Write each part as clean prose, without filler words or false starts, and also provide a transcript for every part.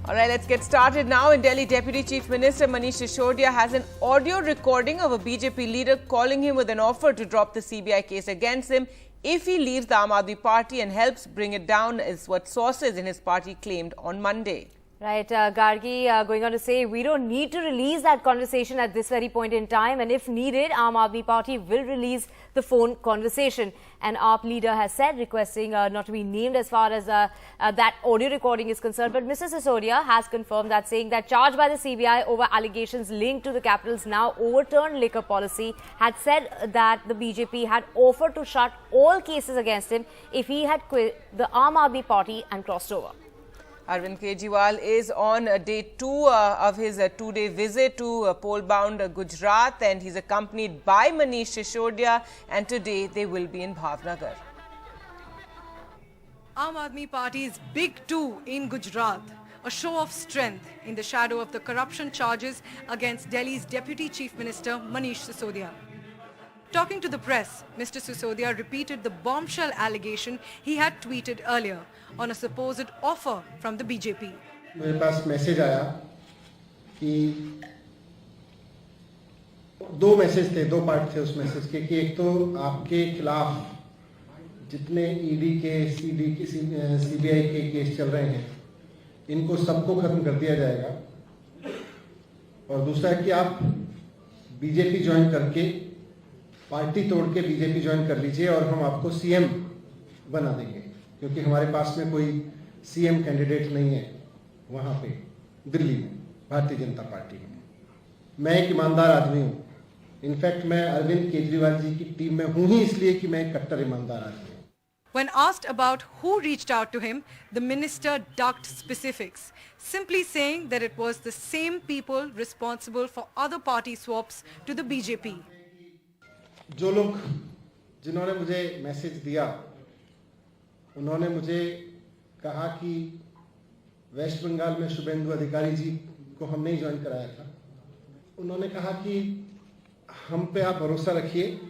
All right, let's get started now. In Delhi, Deputy Chief Minister Manish Sisodia has an audio recording of a BJP leader calling him with an offer to drop the CBI case against him if he leaves the Aam Aadmi Party and helps bring it down, is what sources in his party claimed on Monday. Right, Gargi going on to say, we don't need to release that conversation at this very point in time, and if needed, Aam Aadmi Party will release the phone conversation. An AAP leader has said, requesting not to be named as far as that audio recording is concerned. But Mr. Sisodia has confirmed that, saying that charged by the CBI over allegations linked to the capital's now overturned liquor policy, had said that the BJP had offered to shut all cases against him if he had quit the Aam Aadmi Party and crossed over. Arvind Kejriwal is on day 2 of his 2-day visit to poll-bound Gujarat, and he's accompanied by Manish Sisodia, and today they will be in Bhavnagar. Aam Aadmi Party's Big 2 in Gujarat, a show of strength in the shadow of the corruption charges against Delhi's Deputy Chief Minister Manish Sisodia. Talking to the press, Mr. Sisodia repeated the bombshell allegation he had tweeted earlier on a supposed offer from the BJP. मेरे पास message आया कि दो message थे, दो part थे उस message के, कि एक तो आपके खिलाफ जितने ईडी के, सीबीआई के केस चल रहे हैं, इनको सबको खत्म कर दिया जाएगा, और दूसरा है कि आप बीजेपी ज्वाइन करके, पार्टी तोड़ के बीजेपी ज्वाइन कर लीजिए और हम आपको सीएम बना देंगे, क्योंकि हमारे पास में कोई सीएम कैंडिडेट नहीं है वहां पे दिल्ली में, भारतीय जनता पार्टी में। मैं एक ईमानदार आदमी हूं, इनफैक्ट मैं अरविंद केजरीवाल जी की टीम में हूं ही इसलिए कि मैं एक कट्टर ईमानदार आदमी हूं। When asked about who reached out to him, the minister ducked specifics, simply saying that it was the same people responsible for other party swaps to the BJP. जो लोग जिन्होंने मुझे मैसेज दिया, उन्होंने मुझे कहा कि वेस्ट बंगाल में शुभेंदु अधिकारी जी को हमने ही ज्वाइन कराया था। उन्होंने कहा कि हम पे आप भरोसा रखिए।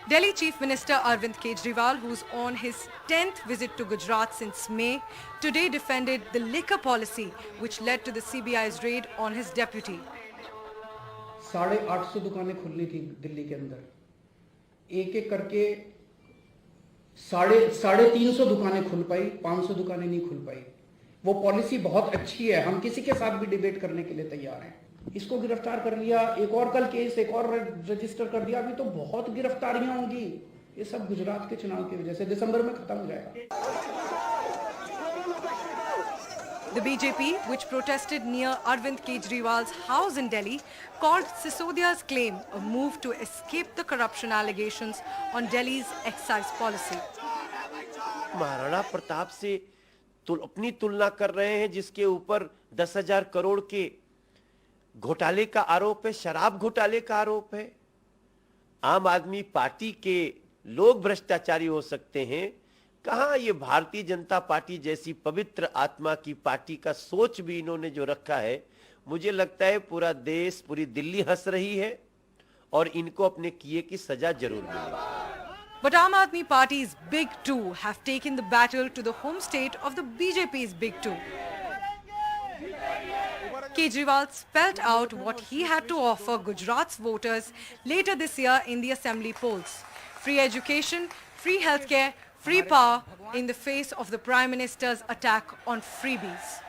Delhi Chief Minister Arvind Kejriwal, who's on his 10th visit to Gujarat since May, today defended the liquor policy which led to the CBI's raid on his deputy. 850 दुकानें खुलनी थी दिल्ली के अंदर, एक एक करके 350 दुकानें खुल पाई, 500 दुकानें नहीं खुल पाई। वो पॉलिसी बहुत अच्छी है, हम किसी के साथ भी डिबेट करने के लिए तैयार हैं। इसको गिरफ्तार कर लिया, एक और कल केस एक और रजिस्टर कर दिया, अभी तो बहुत गिरफ्तारियां होंगी। ये सब गुजरात के चुनाव की वजह से दिसंबर में खत्म हो जाएगा। The BJP, which protested near Arvind Kejriwal's house in Delhi, called Sisodia's claim a move to escape the corruption allegations on Delhi's excise policy. Maharana Pratap से अपनी तुलना कर रहे हैं, जिसके ऊपर 10,000 करोड़ के घोटाले का आरोप है, शराब घोटाले का आरोप है। आम आदमी पार्टी के लोग भ्रष्टाचारी हो सकते हैं, कहां ये भारतीय जनता पार्टी जैसी पवित्र आत्मा की पार्टी का सोच भी इन्होंने जो रखा है। मुझे लगता है पूरा देश, पूरी दिल्ली हंस रही है और इनको अपने किए की सजा जरूर मिलेगी। But Aam Aadmi Party's Big 2 have taken the battle to the home state of the BJP's Big 2. Kejriwal spelled out what he had to offer Gujarat's voters later this year in the assembly polls. Free education, free healthcare, free power in the face of the Prime Minister's attack on freebies.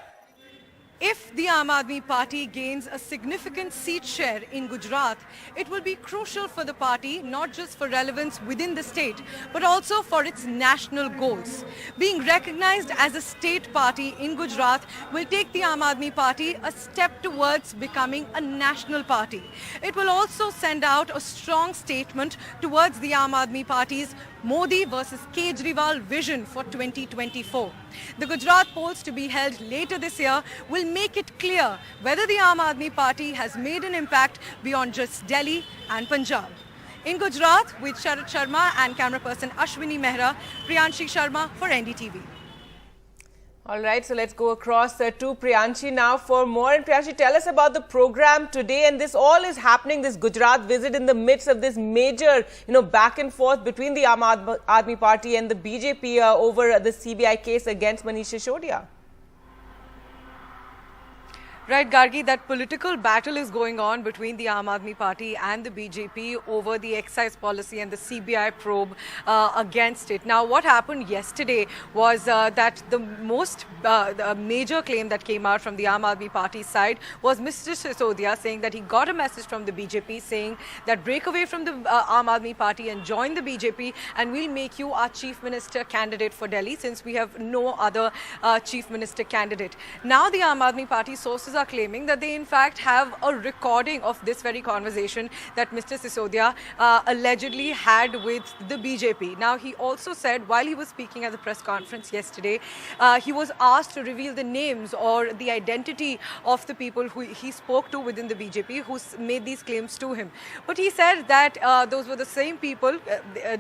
If the Aam Aadmi Party gains a significant seat share in Gujarat, it will be crucial for the party, not just for relevance within the state, but also for its national goals. Being recognized as a state party in Gujarat will take the Aam Aadmi Party a step towards becoming a national party. It will also send out a strong statement towards the Aam Aadmi Party's Modi versus Kejriwal vision for 2024. The Gujarat polls to be held later this year will make it clear whether the Aam Aadmi Party has made an impact beyond just Delhi and Punjab. In Gujarat, with Sharat Sharma and camera person Ashwini Mehra, Priyanshi Sharma for NDTV. All right, so let's go across to Priyanshi now for more. And Priyanshi, tell us about the program today. And this all is happening, this Gujarat visit, in the midst of this major, back and forth between the Aam Aadmi Party and the BJP over the CBI case against Manish Sisodia. Right, Gargi, that political battle is going on between the Aam Aadmi Party and the BJP over the excise policy and the CBI probe against it. Now, what happened yesterday was that the most the major claim that came out from the Aam Aadmi Party side was Mr. Sisodia saying that he got a message from the BJP saying that break away from the Aam Aadmi Party and join the BJP and we'll make you our Chief Minister candidate for Delhi since we have no other Chief Minister candidate. Now, the Aam Aadmi Party sources are claiming that they in fact have a recording of this very conversation that Mr. Sisodia allegedly had with the BJP. Now, he also said while he was speaking at the press conference yesterday, he was asked to reveal the names or the identity of the people who he spoke to within the BJP who made these claims to him. But he said that those were the same people,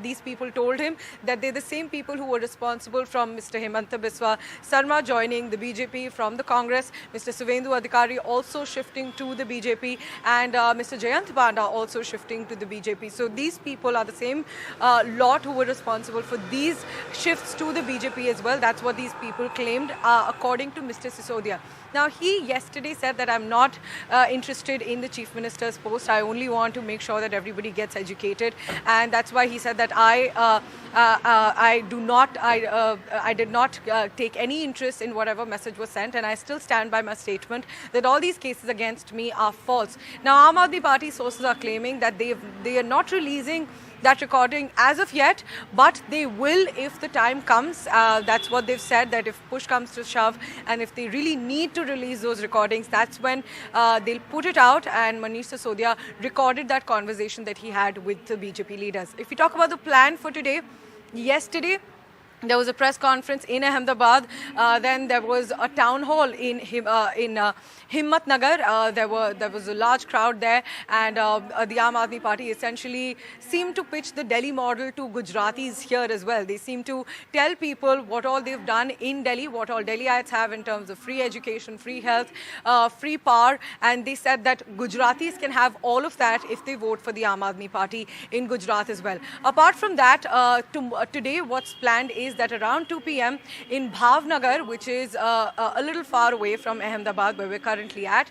these people told him that they're the same people who were responsible from Mr. Hemanta Biswa Sarma joining the BJP from the Congress, Mr. Suvendu Adhikari also shifting to the BJP and Mr. Jayant Banda also shifting to the BJP. So these people are the same lot who were responsible for these shifts to the BJP as well. That's what these people claimed according to Mr. Sisodia. Now, he yesterday said that I'm not interested in the Chief Minister's post. I only want to make sure that everybody gets educated. And that's why he said that I did not take any interest in whatever message was sent. And I still stand by my statement that all these cases against me are false. Now, Aam Aadmi Party sources are claiming that they are not releasing that recording as of yet, but they will if the time comes. That's what they've said, that if push comes to shove and if they really need to release those recordings, that's when they'll put it out. And Manish Sisodia recorded that conversation that he had with the BJP leaders. If we talk about the plan for today, yesterday there was a press conference in Ahmedabad, then there was a town hall in Himmat Nagar. There was a large crowd there, and the Aam Aadmi Party essentially seemed to pitch the Delhi model to Gujaratis here as well. They seem to tell people what all they've done in Delhi, what all Delhiites have in terms of free education, free health, free power, and they said that Gujaratis can have all of that if they vote for the Aam Aadmi Party in Gujarat as well. Apart from that, today what's planned is that around 2 p.m. in Bhavnagar, which is a little far away from Ahmedabad where we're currently at,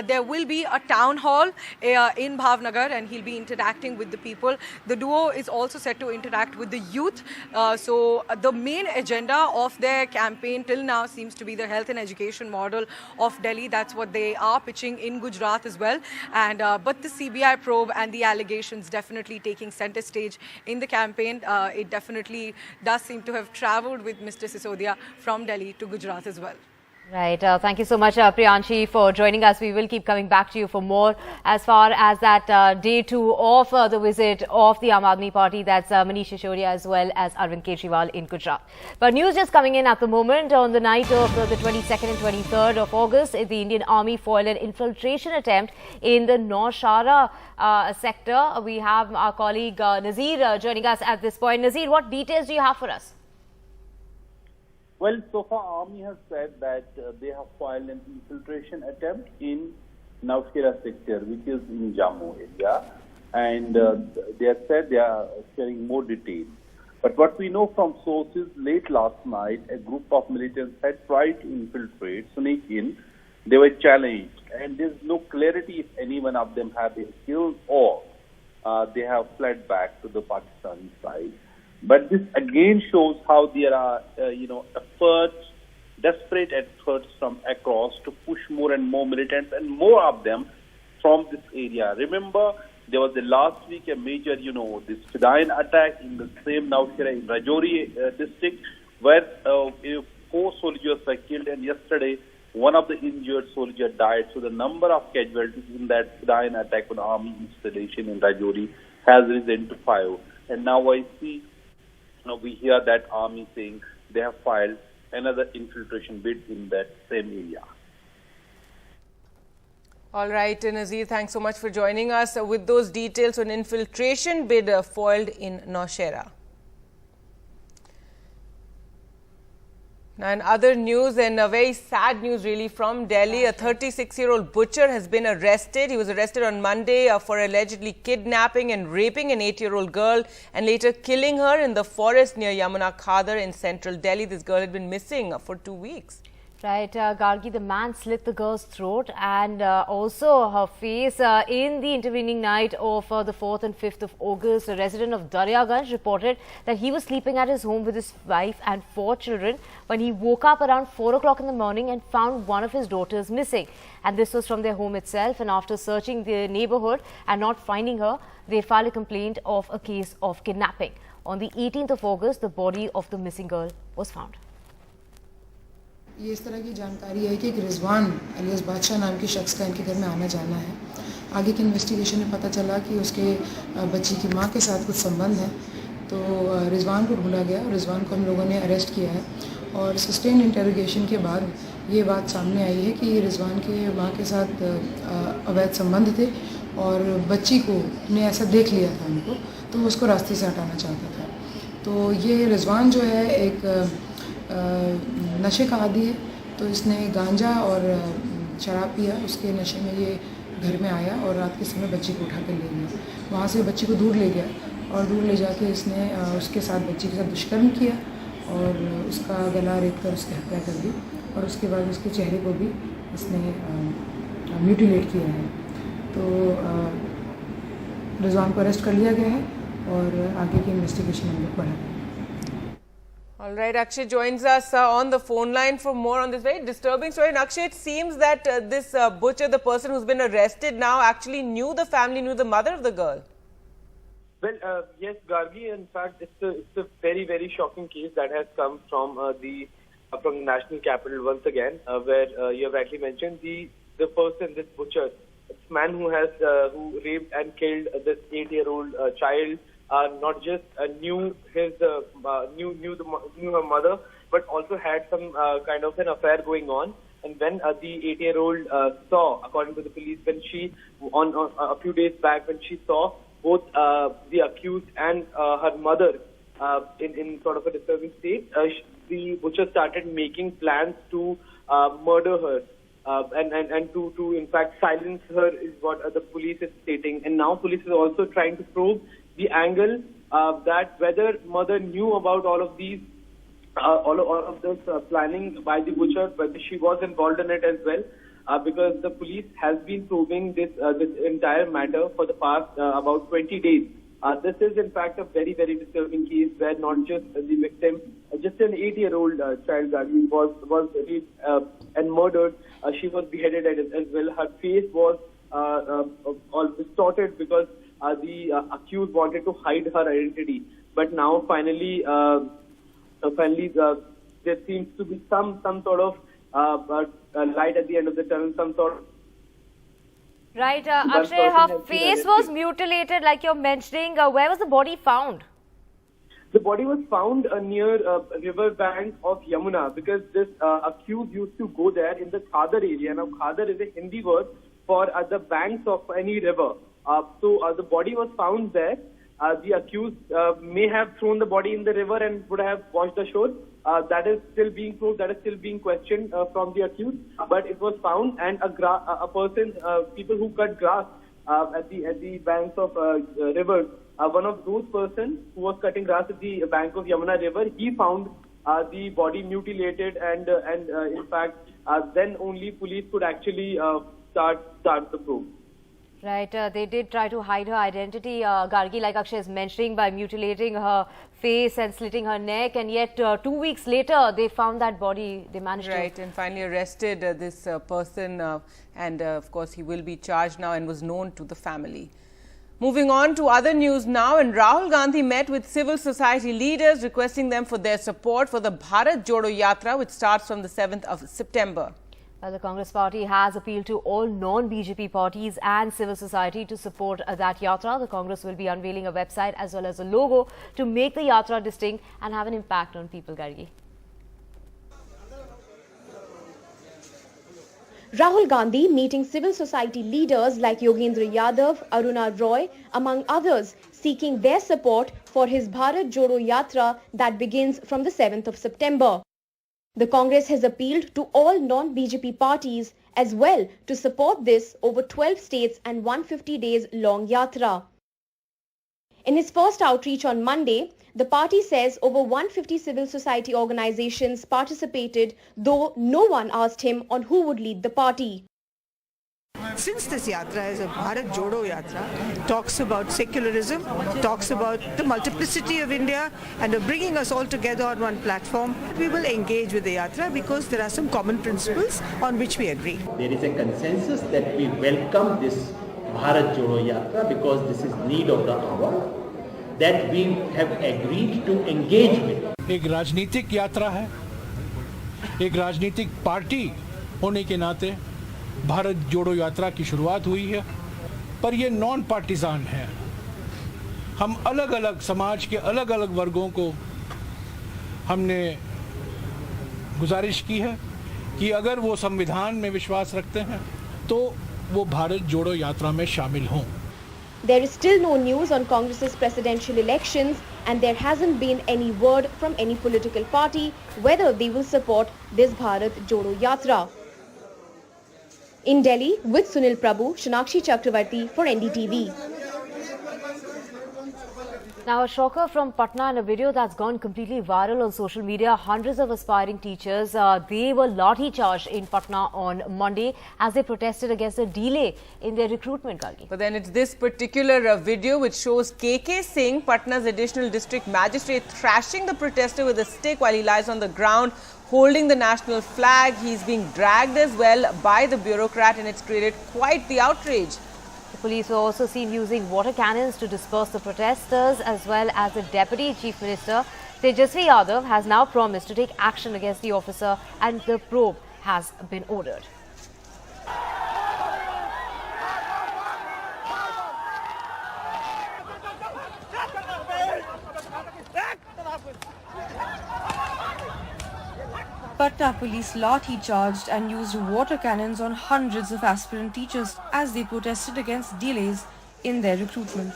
there will be a town hall in Bhavnagar and he'll be interacting with the people. The duo is also set to interact with the youth. So the main agenda of their campaign till now seems to be the health and education model of Delhi. That's what they are pitching in Gujarat as well. And but the CBI probe and the allegations definitely taking center stage in the campaign. It definitely does seem to have travelled with Mr. Sisodia from Delhi to Gujarat as well. Right. Thank you so much, Priyanshi, for joining us. We will keep coming back to you for more as far as that day 2 of the visit of the Aam Aadmi Party. That's Manish Sisodia as well as Arvind Kejriwal in Gujarat. But news just coming in at the moment. On the night of the 22nd and 23rd of August, the Indian Army foiled an infiltration attempt in the Naushara sector. We have our colleague Nazir joining us at this point. Nazir, what details do you have for us? Well, so far, Army has said that they have filed an infiltration attempt in Naushera sector, which is in Jammu area, and they have said they are sharing more details. But what we know from sources, late last night, a group of militants had tried to infiltrate, sneak in. They were challenged, and there is no clarity if any one of them have been killed or they have fled back to the Pakistani side. But this again shows how there are, efforts, desperate efforts from across to push more and more militants and more of them from this area. Remember, there was last week a major, this Fidayeen attack in the same Naushera in Rajouri district, where 4 soldiers were killed, and yesterday one of the injured soldiers died. So the number of casualties in that Fidayeen attack on army installation in Rajouri has risen to 5. And now I see. Now we hear that army saying they have filed another infiltration bid in that same area. All right, Nazir, thanks so much for joining us with those details on infiltration bid foiled in Naushera. Now, in other news, and a very sad news really from Delhi, a 36-year-old butcher has been arrested. He was arrested on Monday for allegedly kidnapping and raping an 8-year-old girl and later killing her in the forest near Yamuna Khadar in central Delhi. This girl had been missing for 2 weeks. Right, Gargi, the man slit the girl's throat and also her face in the intervening night of the 4th and 5th of August. A resident of Daryaganj reported that he was sleeping at his home with his wife and 4 children when he woke up around 4 o'clock in the morning and found one of his daughters missing. And this was from their home itself. And after searching the neighborhood and not finding her, they filed a complaint of a case of kidnapping. On the 18th of August, the body of the missing girl was found. ये इस तरह की जानकारी है कि एक Rizwan alias बादशाह नाम के शख्स का इनके घर में आना जाना है। आगे की इन्वेस्टिगेशन में पता चला कि उसके बच्ची की मां के साथ कुछ संबंध है, तो रिजवान को ढूंढा गया और रिजवान को हम लोगों ने अरेस्ट किया है। और सस्टेन इंटरोगेशन के बाद ये बात सामने आई है कि रिजवान के मां के साथ अवैध संबंध थे और बच्ची को ने ऐसा देख लिया था उनको, तो वो उसको रास्ते से हटाना चाहता था। तो ये रिजवान जो है एक नशे का आदी है, तो इसने गांजा और शराब पिया, उसके नशे में ये घर में आया और रात के समय बच्ची को उठा कर ले गया। वहाँ से बच्ची को दूर ले गया और दूर ले जाके इसने उसके साथ बच्ची के साथ दुष्कर्म किया और उसका गला रेत कर उसकी हत्या कर दी और उसके बाद उसके चेहरे को भी इसने म्यूटिलेट किया है। तो रिजवान को अरेस्ट कर लिया गया है और आगे की इन्वेस्टिगेशन हम लोग बढ़ा रहे हैं। All right, Akshay joins us on the phone line for more on this very disturbing story. And Akshay, it seems that this butcher, the person who's been arrested now, actually knew the family, knew the mother of the girl. Well, yes, Gargi. In fact, it's a very, very shocking case that has come from the national capital once again, where you have rightly mentioned the person, this butcher, this man who has who raped and killed this 8-year-old child. Not just knew her mother, but also had some kind of an affair going on. And when the 8-year-old saw, according to the police, when she on a few days back, when she saw both the accused and her mother in sort of a disturbing state, the butcher started making plans to murder her. And to in fact silence her is what the police is stating. And now police is also trying to probe the angle that whether mother knew about all of these, all of this planning by the butcher, whether she was involved in it as well, because the police has been probing this entire matter for the past about 20 days. This is in fact a very, very disturbing case where not just the victim, just an 8-year-old child was raped and murdered. She was beheaded as well. Her face was all distorted because the accused wanted to hide her identity. But now finally there seems to be some sort of light at the end of the tunnel, some sort of... Right, Akshay, her face was mutilated like you're mentioning. Where was the body found? The body was found near river bank of Yamuna, because this accused used to go there in the Khadar area. Now, Khadar is a Hindi word for the banks of any river. So the body was found there. The accused may have thrown the body in the river and would have washed ashore. That is still being proved. That is still being questioned from the accused. But it was found, and a person, people who cut grass at the banks of rivers. One of those persons who was cutting grass at the bank of Yamuna River, he found the body mutilated, and in fact, then only police could actually start the probe. Right, they did try to hide her identity, Gargi, like Akshay is mentioning, by mutilating her face and slitting her neck, and yet 2 weeks later they found that body. They managed to... and finally arrested this person, and of course he will be charged now and was known to the family. Moving on to other news now, and Rahul Gandhi met with civil society leaders requesting them for their support for the Bharat Jodo Yatra, which starts from the 7th of September. The Congress party has appealed to all non-BJP parties and civil society to support that yatra. The Congress will be unveiling a website as well as a logo to make the yatra distinct and have an impact on people, Gargi. Rahul Gandhi meeting civil society leaders like Yogendra Yadav, Aruna Roy, among others, seeking their support for his Bharat Jodo Yatra that begins from the 7th of September. The Congress has appealed to all non-BJP parties as well to support this over 12 states and 150 days long yatra. In his first outreach on Monday, the party says over 150 civil society organizations participated, though no one asked him on who would lead the party. Since this yatra is a Bharat Jodo yatra, talks about secularism, talks about the multiplicity of India and of bringing us all together on one platform, we will engage with the yatra because there are some common principles on which we agree. There is a consensus that we welcome this Bharat Jodo Yatra because this is need of the hour, that we have agreed to engage with. एक राजनीतिक यात्रा है, एक राजनीतिक party होने के नाते भारत जोड़ो यात्रा की शुरुआत हुई है, पर ये नॉन पार्टिजान है। हम अलग अलग समाज के अलग अलग वर्गों को हमने गुजारिश की है कि अगर वो संविधान में विश्वास रखते हैं तो वो भारत जोड़ो यात्रा में शामिल हों। There is still no news on Congress's presidential elections and there hasn't been any word from any political party whether they will support this Bharat Jodo Yatra. In Delhi, with Sunil Prabhu, Shanakshi Chakravarti for NDTV. Now, a shocker from Patna in a video that's gone completely viral on social media. Hundreds of aspiring teachers, they were lathi charged in Patna on Monday as they protested against a delay in their recruitment. Gargi. But then it's this particular video which shows KK Singh, Patna's additional district magistrate, thrashing the protester with a stick while he lies on the ground holding the national flag. He's being dragged as well by the bureaucrat and it's created quite the outrage. The police were also seen using water cannons to disperse the protesters, as well as the Deputy Chief Minister Tejasvi Yadav has now promised to take action against the officer and the probe has been ordered. Patna police lathi charged and used water cannons on hundreds of aspirant teachers as they protested against delays in their recruitment.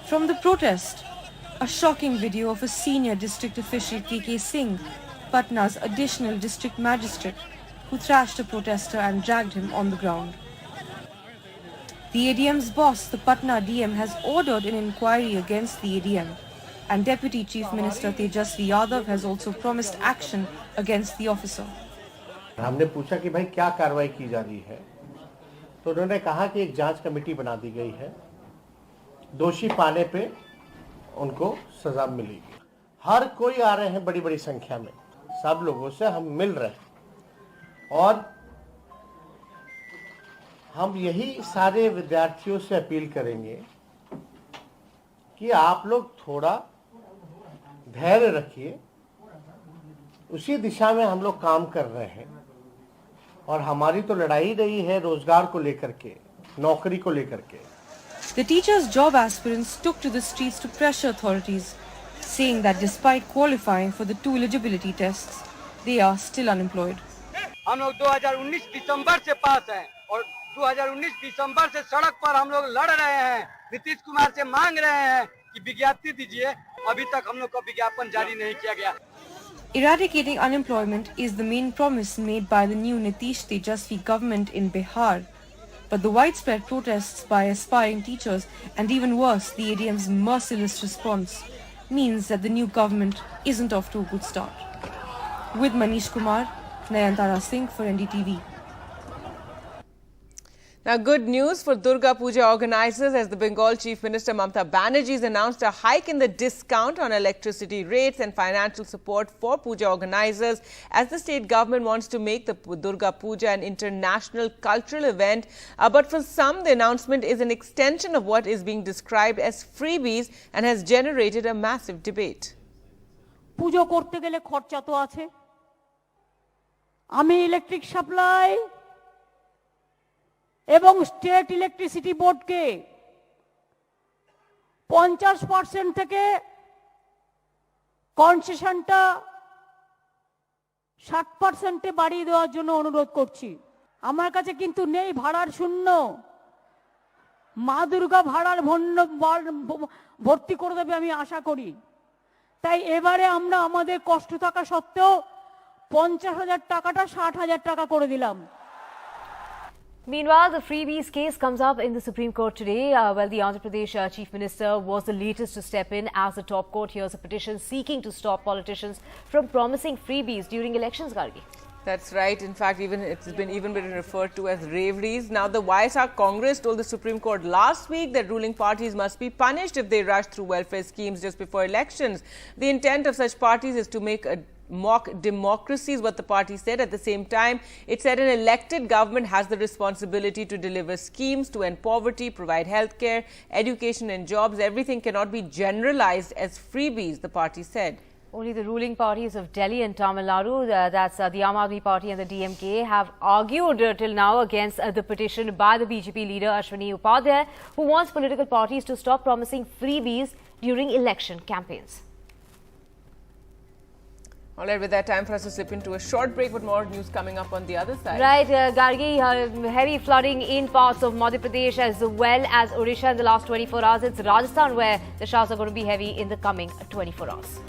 From the protest, a shocking video of a senior district official KK Singh, Patna's additional district magistrate, who thrashed a protester and dragged him on the ground. The ADM's boss, the Patna DM, has ordered an inquiry against the ADM. And Deputy Chief Minister Tejasvi Yadav has also promised action against the officer. हमने पूछा कि भाई क्या कार्रवाई की जा रही है, तो उन्होंने कहा कि एक जांच कमेटी बना दी गई है, दोषी पाने पे उनको सजा मिलेगी। हर कोई आ रहे हैं बड़ी बड़ी संख्या में, सब लोगों से हम मिल रहे हैं और हम यही सारे विद्यार्थियों से अपील करेंगे कि आप लोग थोड़ा धैर्य रखिए, उसी दिशा में हम लोग काम कर रहे हैं और हमारी तो लड़ाई रही है रोजगार को लेकर के, नौकरी को लेकर के। The teachers' job aspirants took to the streets to pressure authorities, saying that despite qualifying for the 2 eligibility tests, they are still unemployed. हम लोग 2019 दिसंबर से पास हैं और 2019 दिसंबर से सड़क पर हम लोग लड़ रहे हैं, नीतीश कुमार से मांग रहे हैं कि विज्ञप्ति दीजिए, अभी तक हम लोग को विज्ञापन जारी नहीं किया गया। Eradicating unemployment is the main promise made by the new Nitish Tejasvi government in Bihar. But the widespread protests by aspiring teachers and even worse, the ADM's merciless response means that the new government isn't off to a good start. With Manish Kumar, Nayantara Singh for NDTV. Now, good news for Durga Puja organizers as the Bengal Chief Minister Mamata Banerjee has announced a hike in the discount on electricity rates and financial support for Puja organizers as the state government wants to make the Durga Puja an international cultural event. But for some, the announcement is an extension of what is being described as freebies and has generated a massive debate. Puja korte gele khorcha to ache. Ami electric supply এবং state electricity বোর্ডকে 50% থেকে কনসেশনটা 60% বাড়িয়ে দেওয়ার জন্য অনুরোধ করছি। আমার কাছে কিন্তু নেই ভাড়ার শূন্য, মা দুর্গা ভাড়ার ভর্তি করে দেবে আমি আশা করি। তাই এবারে আমরা আমাদের কষ্ট থাকা সত্ত্বেও 50,000 টাকাটা 60,000 টাকা করে দিলাম। Meanwhile, the Freebies case comes up in the Supreme Court today. The Andhra Pradesh Chief Minister was the latest to step in as the top court hears a petition seeking to stop politicians from promising freebies during elections, Gargi. That's right. In fact, it's been referred to as raveries. Now, the YSR Congress told the Supreme Court last week that ruling parties must be punished if they rush through welfare schemes just before elections. The intent of such parties is to make a mock democracy is what the party said. At the same time, it said an elected government has the responsibility to deliver schemes to end poverty, provide healthcare, education and jobs. Everything cannot be generalized as freebies, the party said. Only the ruling parties of Delhi and Tamil Nadu, that's the Aam Aadmi Party and the DMK, have argued till now against the petition by the BJP leader Ashwini Upadhyay, who wants political parties to stop promising freebies during election campaigns. All right, with that, time for us to slip into a short break with more news coming up on the other side. Right, Gargi, heavy flooding in parts of Madhya Pradesh as well as Odisha in the last 24 hours. It's Rajasthan where the showers are going to be heavy in the coming 24 hours.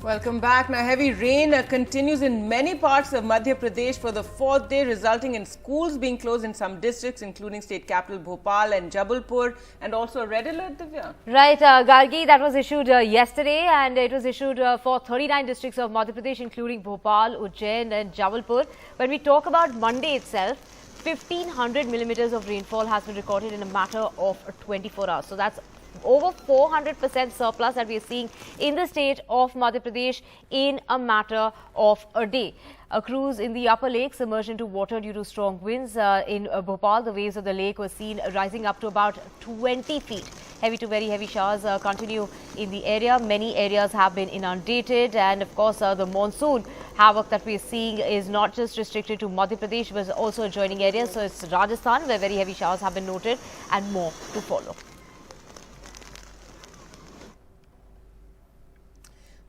Welcome back. Now, heavy rain continues in many parts of Madhya Pradesh for the fourth day, resulting in schools being closed in some districts, including state capital Bhopal and Jabalpur, and also a red alert, Divya. Right, Gargi, that was issued yesterday, and it was issued for 39 districts of Madhya Pradesh, including Bhopal, Ujjain and Jabalpur. When we talk about Monday itself, 1,500 millimeters of rainfall has been recorded in a matter of 24 hours. So that's over 400% surplus that we are seeing in the state of Madhya Pradesh in a matter of a day. Crews in the upper lake submerged into water due to strong winds. In Bhopal, the waves of the lake were seen rising up to about 20 feet. Heavy to very heavy showers continue in the area. Many areas have been inundated, and of course the monsoon havoc that we are seeing is not just restricted to Madhya Pradesh but also adjoining areas. So it's Rajasthan where very heavy showers have been noted and more to follow.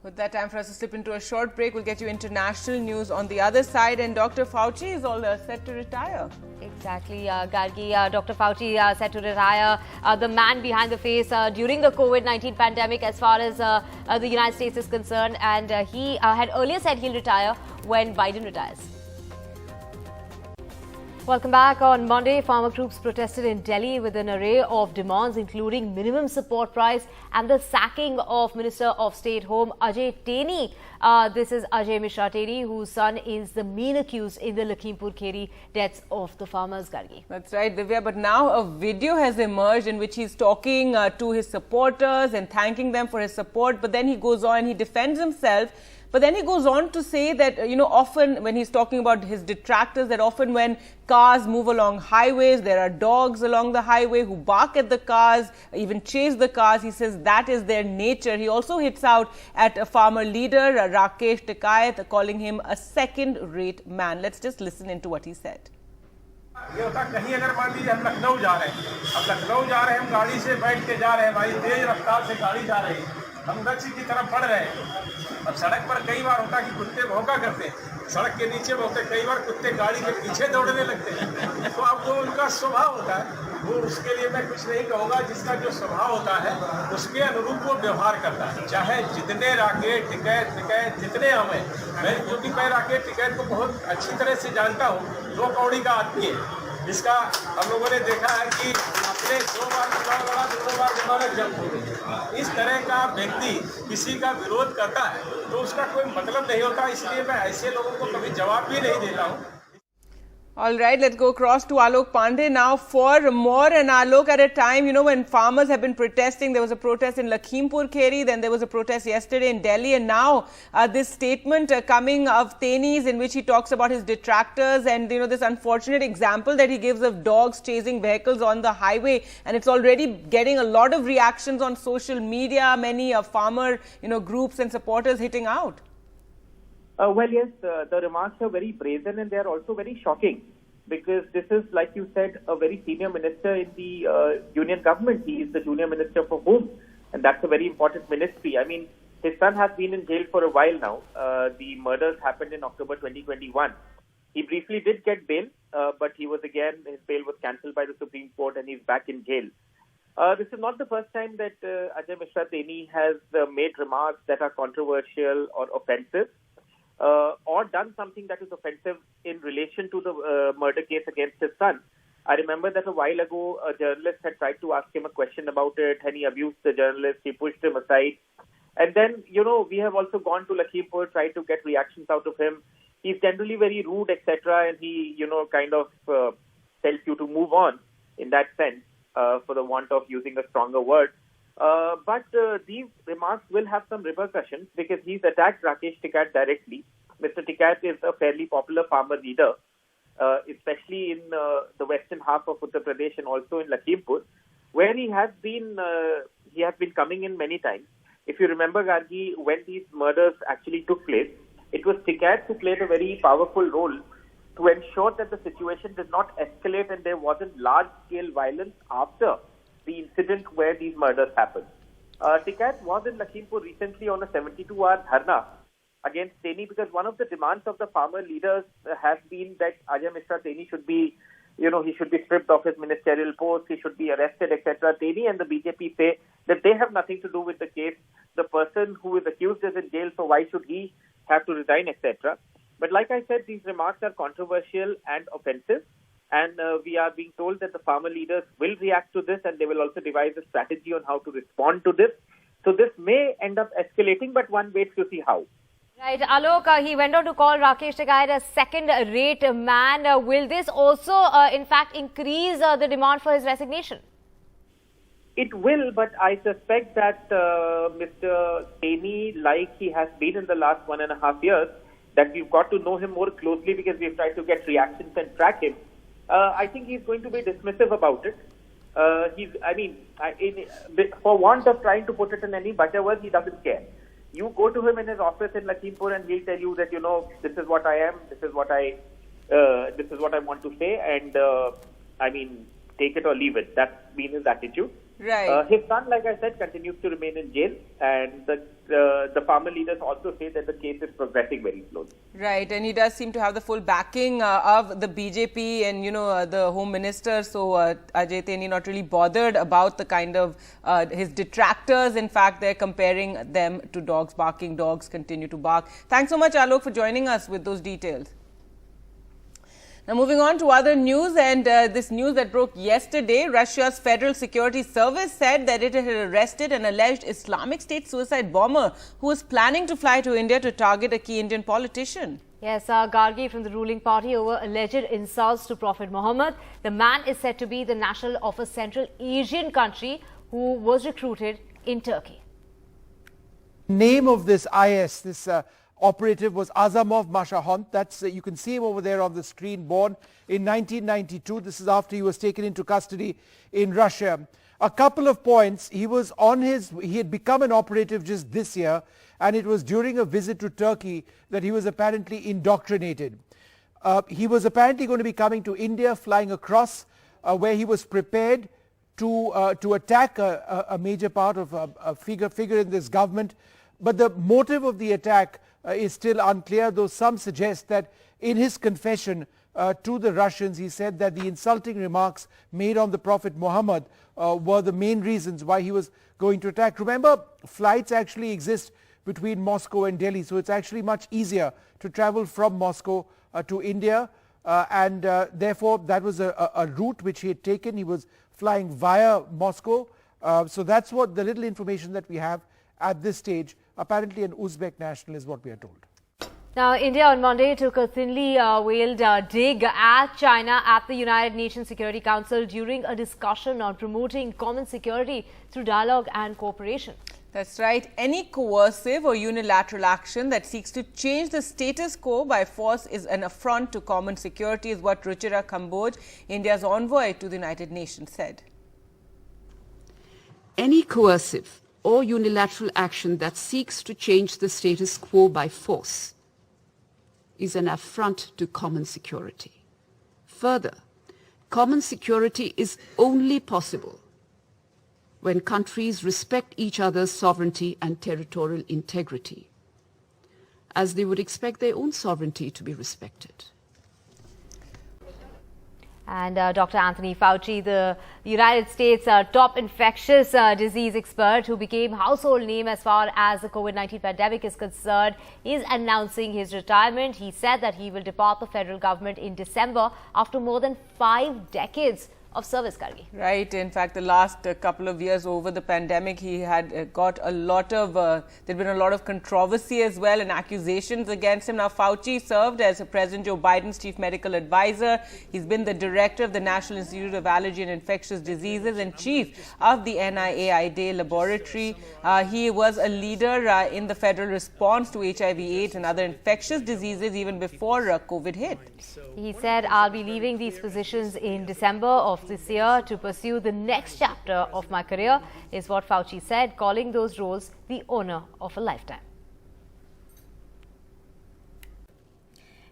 With that, time for us to slip into a short break. We'll get you international news on the other side. And Dr. Fauci is all set to retire. Exactly, Gargi. Dr. Fauci set to retire. The man behind the face during the COVID-19 pandemic as far as the United States is concerned. And he had earlier said he'll retire when Biden retires. Welcome back. On Monday, farmer groups protested in Delhi with an array of demands, including minimum support price and the sacking of Minister of State Home Ajay Teni. This is Ajay Mishra Teni, whose son is the main accused in the Lakhimpur Kheri deaths of the farmers, Gargi. That's right, Divya. But now a video has emerged in which he's talking to his supporters and thanking them for his support. But then he goes on and he defends himself. But then he goes on to say that, often when he's talking about his detractors, that often when cars move along highways, there are dogs along the highway who bark at the cars, even chase the cars. He says that is their nature. He also hits out at a farmer leader, Rakesh Tikayat, calling him a second-rate man. Let's just listen into what he said. ये होता कहीं अगर मान लीजिए हम लखनऊ जा रहे हैं, अब लखनऊ जा रहे हैं, हम गाड़ी से बैठ के जा रहे हैं, भाई तेज रफ्तार से गाड़ी जा रही है, हम दक्षिण की तरफ बढ़ रहे हैं। अब सड़क पर कई बार होता है कि कुत्ते भौंका करते हैं, सड़क के नीचे भौंकते, कई बार कुत्ते गाड़ी के पीछे दौड़ने लगते हैं। तो अब वो उनका स्वभाव होता है, वो उसके लिए मैं कुछ नहीं कहूँगा, जिसका जो स्वभाव होता है उसके अनुरूप वो व्यवहार करता है। चाहे जितने राकेश टिकैत जितने हम हैं, क्योंकि मैं राकेश टिकैत को बहुत अच्छी तरह से जानता हूँ, 2 कौड़ी का आदमी है। इसका हम लोगों ने देखा है कि अपने 2 बार चुनाव लड़ा, 2 बार जमानत जब्त हो गई। इस तरह का व्यक्ति किसी का विरोध करता है तो उसका कोई मतलब नहीं होता, इसलिए मैं ऐसे लोगों को कभी जवाब भी नहीं देता हूँ। All right, let's go across to Alok Pandey now for more. And Alok, at a time, when farmers have been protesting, there was a protest in Lakhimpur Kheri, then there was a protest yesterday in Delhi, and now this statement coming of Teni's in which he talks about his detractors and, this unfortunate example that he gives of dogs chasing vehicles on the highway. And it's already getting a lot of reactions on social media, many farmer, groups and supporters hitting out. Well, yes, the remarks are very brazen and they are also very shocking because this is, like you said, a very senior minister in the union government. He is the junior minister for Home, and that's a very important ministry. I mean, his son has been in jail for a while now. The murders happened in October 2021. He briefly did get bail, but his bail was cancelled by the Supreme Court and he's back in jail. This is not the first time that Ajay Mishra Teni has made remarks that are controversial or offensive. or done something that is offensive in relation to the murder case against his son. I remember that a while ago, a journalist had tried to ask him a question about it, and he abused the journalist. He pushed him aside. And then, we have also gone to Lakhimpur, tried to get reactions out of him. He's generally very rude, etc. And he, kind of tells you to move on in that sense, for the want of using a stronger word. But these remarks will have some repercussions because he's attacked Rakesh Tikait directly. Mr. Tikait is a fairly popular farmer leader, especially in the western half of Uttar Pradesh and also in Lakhimpur, where he has been coming in many times. If you remember, Gargi, when these murders actually took place, it was Tikait who played a very powerful role to ensure that the situation did not escalate and there wasn't large-scale violence after the incident where these murders happened. Tikait was in Lakhimpur recently on a 72-hour dharna against Teni because one of the demands of the farmer leaders has been that Ajay Mishra Teni should be, he should be stripped of his ministerial post, he should be arrested, etc. Teni and the BJP say that they have nothing to do with the case. The person who is accused is in jail, so why should he have to resign, etc. But like I said, these remarks are controversial and offensive. And we are being told that the farmer leaders will react to this and they will also devise a strategy on how to respond to this. So this may end up escalating, but one waits to see how. Right, Alok, he went on to call Rakesh Tikait a second-rate man. Will this also, in fact, increase the demand for his resignation? It will, but I suspect that Mr. Teni, like he has been in the last 1.5 years, that we've got to know him more closely because we've tried to get reactions and track him. I think he's going to be dismissive about it. For want of trying to put it in any better words, he doesn't care. You go to him in his office in Lakhimpur and he'll tell you that, this is what I am, this is what I want to say, and take it or leave it. That's been his attitude. Right. His son, like I said, continues to remain in jail, and the farmer leaders also say that the case is progressing very slowly. Right, and he does seem to have the full backing of the BJP and, the Home Minister. So Ajay Teni not really bothered about the kind of his detractors. In fact, they're comparing them to dogs barking. Dogs continue to bark. Thanks so much, Alok, for joining us with those details. Now moving on to other news, and this news that broke yesterday, Russia's Federal Security Service said that it had arrested an alleged Islamic State suicide bomber who was planning to fly to India to target a key Indian politician. Yes, Gargi from the ruling party over alleged insults to Prophet Muhammad. The man is said to be the national of a Central Asian country who was recruited in Turkey. Name of this IS, this operative was Azamov Mashahont. That's you can see him over there on the screen. Born in 1992. This is after he was taken into custody in Russia. A couple of points. He had become an operative just this year, and it was during a visit to Turkey that he was apparently indoctrinated. He was apparently going to be coming to India, flying across, where he was prepared to attack a major part of a figure in this government. But the motive of the attack is still unclear, though some suggest that in his confession to the Russians, he said that the insulting remarks made on the Prophet Muhammad were the main reasons why he was going to attack. Remember, flights actually exist between Moscow and Delhi, so it's actually much easier to travel from Moscow to India, and therefore that was a route which he had taken. He was flying via Moscow, so that's what the little information that we have at this stage. Apparently an Uzbek national is what we are told. Now, India on Monday took a thinly veiled dig at China at the United Nations Security Council during a discussion on promoting common security through dialogue and cooperation. That's right. Any coercive or unilateral action that seeks to change the status quo by force is an affront to common security, is what Ruchira Kamboj, India's envoy to the United Nations, said. Any coercive or unilateral action that seeks to change the status quo by force is an affront to common security. Further, common security is only possible when countries respect each other's sovereignty and territorial integrity, as they would expect their own sovereignty to be respected. And Dr. Anthony Fauci, the United States top infectious disease expert who became household name as far as the COVID-19 pandemic is concerned, is announcing his retirement. He said that he will depart the federal government in December after more than 5 decades of service, Gargi. Right. In fact, the last couple of years over the pandemic, he had got a lot of, there'd been a lot of controversy as well and accusations against him. Now, Fauci served as President Joe Biden's chief medical advisor. He's been the director of the National Institute of Allergy and Infectious Diseases and chief of the NIAID laboratory. He was a leader in the federal response to HIV/AIDS and other infectious diseases even before COVID hit. He said, I'll be leaving these positions in December of this year to pursue the next chapter of my career, is what Fauci said, calling those roles the honor of a lifetime.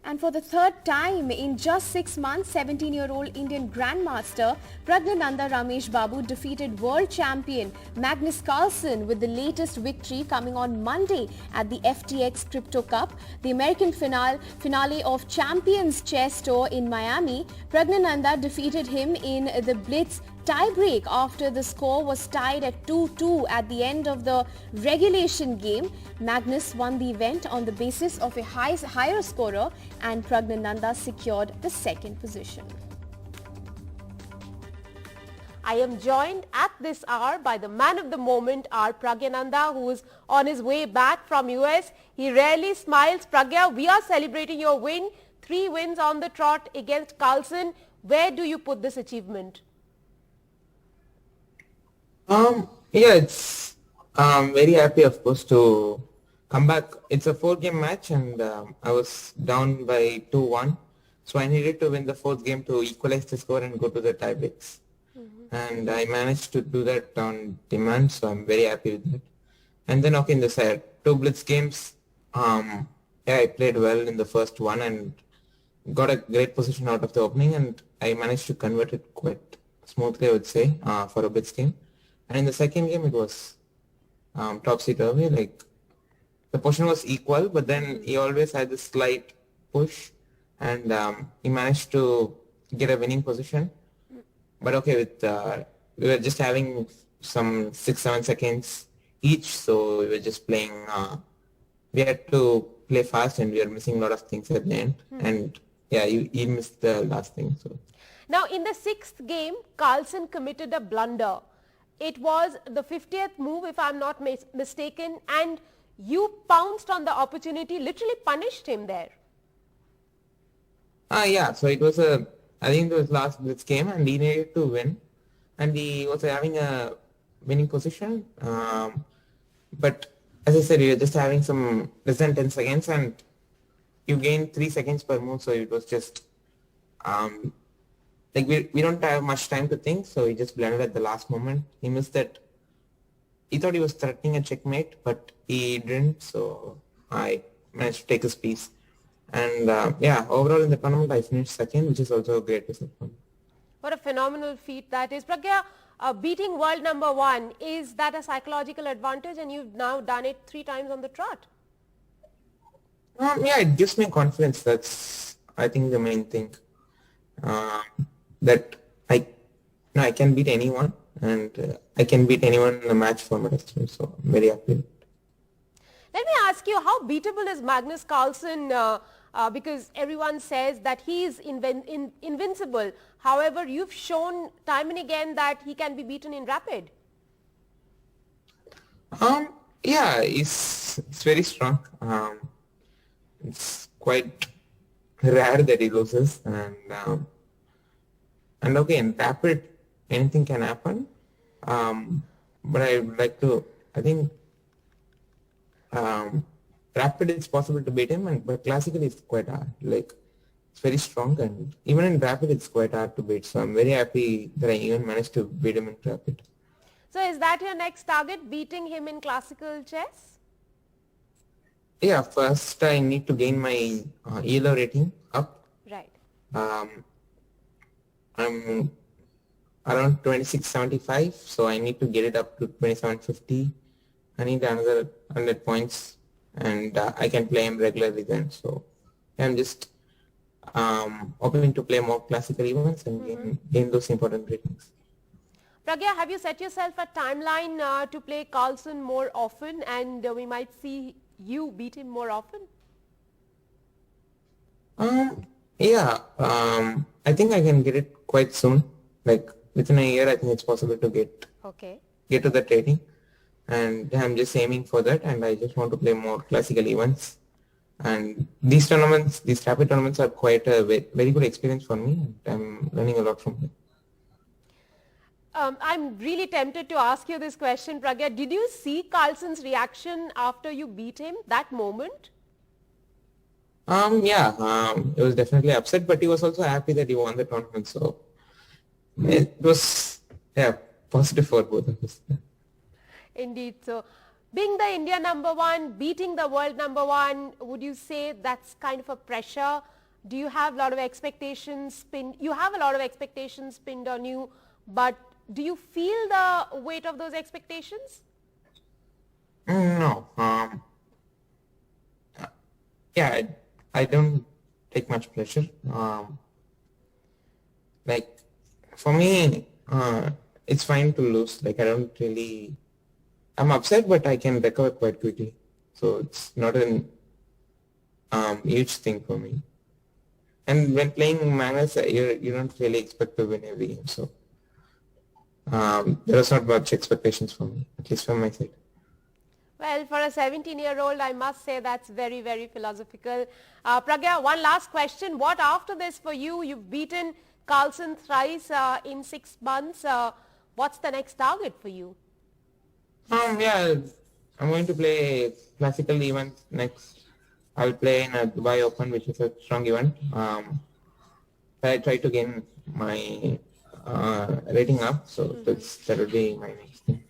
And for the third time in just 6 months, 17-year-old Indian Grandmaster Pragnananda Ramesh Babu defeated world champion Magnus Carlsen with the latest victory coming on Monday at the FTX Crypto Cup, the American finale of Champions Chess Tour in Miami. Pragnananda defeated him in the Blitz tiebreak after the score was tied at 2-2 at the end of the regulation game. Magnus won the event on the basis of a higher scorer, and Pragnananda secured the second position. I am joined at this hour by the man of the moment, our Pragnananda, who is on his way back from US. He rarely smiles. Pragya, we are celebrating your win, 3 wins on the trot against Carlsen. Where do you put this achievement? Yeah, it's very happy, of course, to come back. It's a 4-game match, and I was down by 2-1, so I needed to win the 4th game to equalize the score and go to the tie breaks. And I managed to do that on demand, so I'm very happy with it. And then, okay, in the 2 blitz games, yeah, I played well in the first one and got a great position out of the opening, and I managed to convert it quite smoothly, I would say, for a blitz game. And in the second game, it was topsy-turvy. Like, the position was equal, but then he always had this slight push, and he managed to get a winning position. But okay, with we were just having some 6-7 seconds each, so we were just playing. We had to play fast, and we were missing a lot of things at the end. And yeah, he missed the last thing. So now, in the 6th game, Carlsen committed a blunder. It was the 50th move, if I'm not mistaken, and you pounced on the opportunity, literally punished him there. Yeah, so it was I think it was last blitz game, and he needed to win, and he was having a winning position. But as I said, we were just having some less than 10 seconds, and you gain 3 seconds per move, so it was just like we don't have much time to think, so he just blundered at the last moment. He missed that. He thought he was threatening a checkmate, but he didn't, so I managed to take his piece. And yeah, overall in the tournament, I finished second, which is also a great result for me. What a phenomenal feat that is. Pragya, beating world number 1, is that a psychological advantage, and you've now done it 3 times on the trot? Yeah, it gives me confidence. That's, I think, the main thing. That I can beat anyone, and I can beat anyone in a match format as well, so I'm very happy. Let me ask you, how beatable is Magnus Carlsen? Because everyone says that he is invincible. However, you've shown time and again that he can be beaten in rapid. Yeah, it's very strong. It's quite rare that he loses, and okay, in rapid, anything can happen. But I would like to, I think, rapid it's possible to beat him, but classically it's quite hard. Like, it's very strong, and even in rapid it's quite hard to beat. So I'm very happy that I even managed to beat him in rapid. So is that your next target, beating him in classical chess? Yeah, first I need to gain my ELO rating up. Right. I'm around 2675, so I need to get it up to 2750. I need another 100 points, and I can play him regularly then. So I'm just hoping to play more classical events and gain those important ratings. Pragya, have you set yourself a timeline to play Carlsen more often, and we might see you beat him more often? I think I can get it quite soon. Like within a year, I think it's possible to get to that rating. And I'm just aiming for that, and I just want to play more classical events. And these tournaments, these rapid tournaments are quite a very good experience for me. And I'm learning a lot from them. I'm really tempted to ask you this question, Pragya. Did you see Carlsen's reaction after you beat him, that moment? He was definitely upset, but he was also happy that he won the tournament. So it was, positive for both of us. Indeed. So being the India #1, beating the world #1, would you say that's kind of a pressure? Do you have a lot of expectations pinned? You have a lot of expectations pinned on you, but do you feel the weight of those expectations? No. I don't take much pleasure. Like for me, it's fine to lose. Like I don't really. I'm upset, but I can recover quite quickly. So it's not an huge thing for me. And when playing manners, you don't really expect to win every game. So there was not much expectations for me, at least from my side. Well, for a 17-year-old, I must say that's very, very philosophical. Pragya, one last question. What after this for you? You've beaten Carlsen thrice in 6 months. What's the next target for you? I'm going to play classical events next. I'll play in a Dubai Open, which is a strong event. I try to gain my rating up, so that will be my next thing.